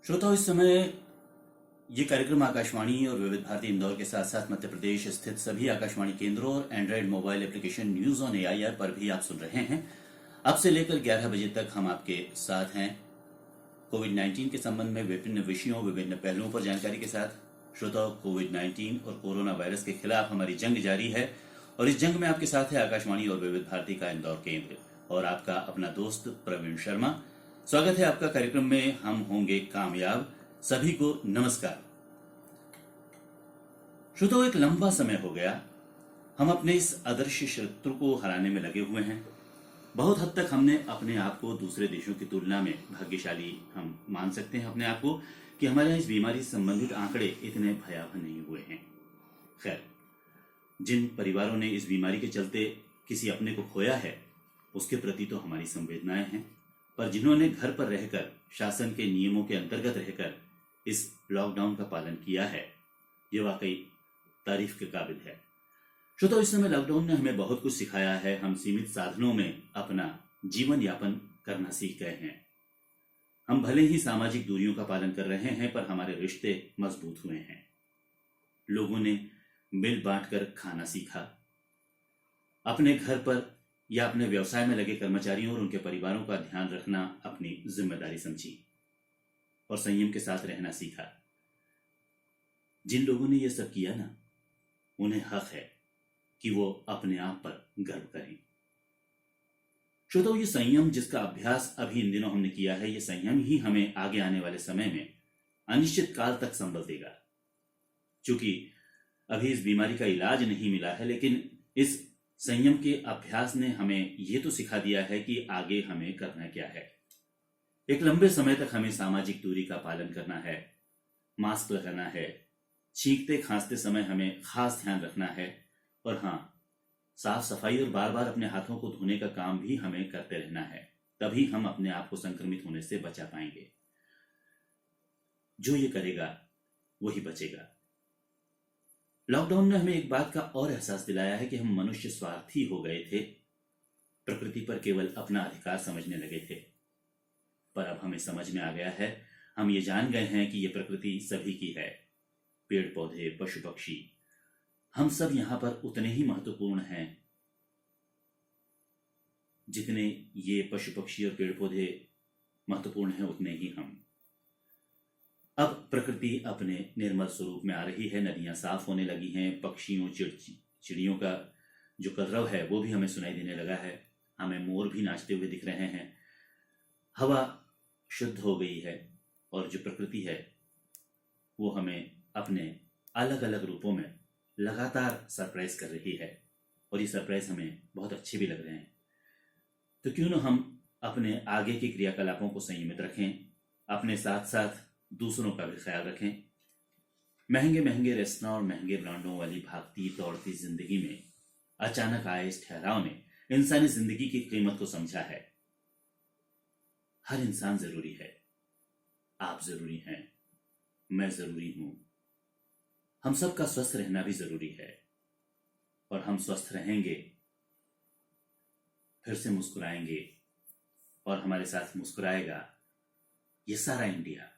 श्रोताओं, इस समय ये कार्यक्रम आकाशवाणी और विविध भारती इंदौर के साथ साथ मध्य प्रदेश स्थित सभी आकाशवाणी केंद्रों और Android mobile application news on AIR पर भी आप सुन रहे हैं। अब से लेकर 11 बजे तक हम आपके साथ हैं कोविड-19 के संबंध में विभिन्न विषयों, विभिन्न पहलुओं पर जानकारी के साथ। श्रोताओं, कोविड-19 और कोरोना वायरस के खिलाफ हमारी जंग जारी है और इस जंग में आपके साथ है आकाशवाणी और विविध भारती का इंदौर केंद्र और आपका अपना दोस्त प्रवीण शर्मा। स्वागत है आपका कार्यक्रम में। हम होंगे कामयाब। सभी को नमस्कार। श्रोताओं, एक लंबा समय हो गया हम अपने इस आदर्श शत्रु को हराने में लगे हुए हैं। बहुत हद तक हमने अपने आप को दूसरे देशों की तुलना में भाग्यशाली हम मान सकते हैं अपने आप को कि हमारे यहाँ इस बीमारी से संबंधित आंकड़े इतने भयावह नहीं हुए हैं। खैर, जिन परिवारों ने इस बीमारी के चलते किसी अपने को खोया है उसके प्रति तो हमारी संवेदनाएं हैं, पर जिन्होंने घर पर रहकर शासन के नियमों के अंतर्गत रहकर इस लॉकडाउन का पालन किया है, ये वाकई तारीफ के काबिल है। श्रोताओ, इस समय लॉकडाउन ने हमें बहुत कुछ सिखाया है। हम सीमित साधनों में अपना जीवन यापन करना सीख गए हैं। हम भले ही सामाजिक दूरियों का पालन कर रहे हैं, पर हमारे रिश्ते मजबूत हुए हैं। लोगों ने मिल बांट कर खाना सीखा। अपने घर पर या अपने व्यवसाय में लगे कर्मचारियों और उनके परिवारों का ध्यान रखना अपनी जिम्मेदारी समझी और संयम के साथ रहना सीखा। जिन लोगों ने यह सब किया ना, उन्हें हक है कि वो अपने आप पर गर्व करें। श्रोताओं, ये संयम जिसका अभ्यास अभी इन दिनों हमने किया है, ये संयम ही हमें आगे आने वाले समय में अनिश्चित काल तक संबल देगा। क्योंकि अभी इस बीमारी का इलाज नहीं मिला है, लेकिन इस संयम के अभ्यास ने हमें ये तो सिखा दिया है कि आगे हमें करना क्या है। एक लंबे समय तक हमें सामाजिक दूरी का पालन करना है, मास्क लगाना है, छींकते खांसते समय हमें खास ध्यान रखना है और हाँ, साफ सफाई और बार बार अपने हाथों को धोने का काम भी हमें करते रहना है। तभी हम अपने आप को संक्रमित होने से बचा पाएंगे। जो ये करेगा वही बचेगा। लॉकडाउन ने हमें एक बात का और एहसास दिलाया है कि हम मनुष्य स्वार्थी हो गए थे, प्रकृति पर केवल अपना अधिकार समझने लगे थे। पर अब हमें समझ में आ गया है, हम ये जान गए हैं कि ये प्रकृति सभी की है। पेड़ पौधे, पशु पक्षी, हम सब यहां पर उतने ही महत्वपूर्ण हैं जितने ये पशु पक्षी और पेड़ पौधे महत्वपूर्ण हैं, उतने ही हम। अब प्रकृति अपने निर्मल स्वरूप में आ रही है। नदियां साफ होने लगी हैं। पक्षियों, चिड़ियों का जो कलरव है वो भी हमें सुनाई देने लगा है। हमें मोर भी नाचते हुए दिख रहे हैं। हवा शुद्ध हो गई है और जो प्रकृति है वो हमें अपने अलग अलग रूपों में लगातार सरप्राइज कर रही है और ये सरप्राइज हमें बहुत अच्छे भी लग रहे हैं। तो क्यों ना हम अपने आगे के क्रियाकलापों को संयमित रखें, अपने साथ साथ दूसरों का भी ख्याल रखें। महंगे महंगे रेस्तरां और महंगे ब्रांडों वाली भागती दौड़ती जिंदगी में अचानक आए इस ठहराव ने इंसानी जिंदगी की कीमत को समझा है। हर इंसान जरूरी है। आप जरूरी हैं, मैं जरूरी हूं। हम सबका स्वस्थ रहना भी जरूरी है और हम स्वस्थ रहेंगे, फिर से मुस्कुराएंगे और हमारे साथ मुस्कुराएगा ये सारा इंडिया।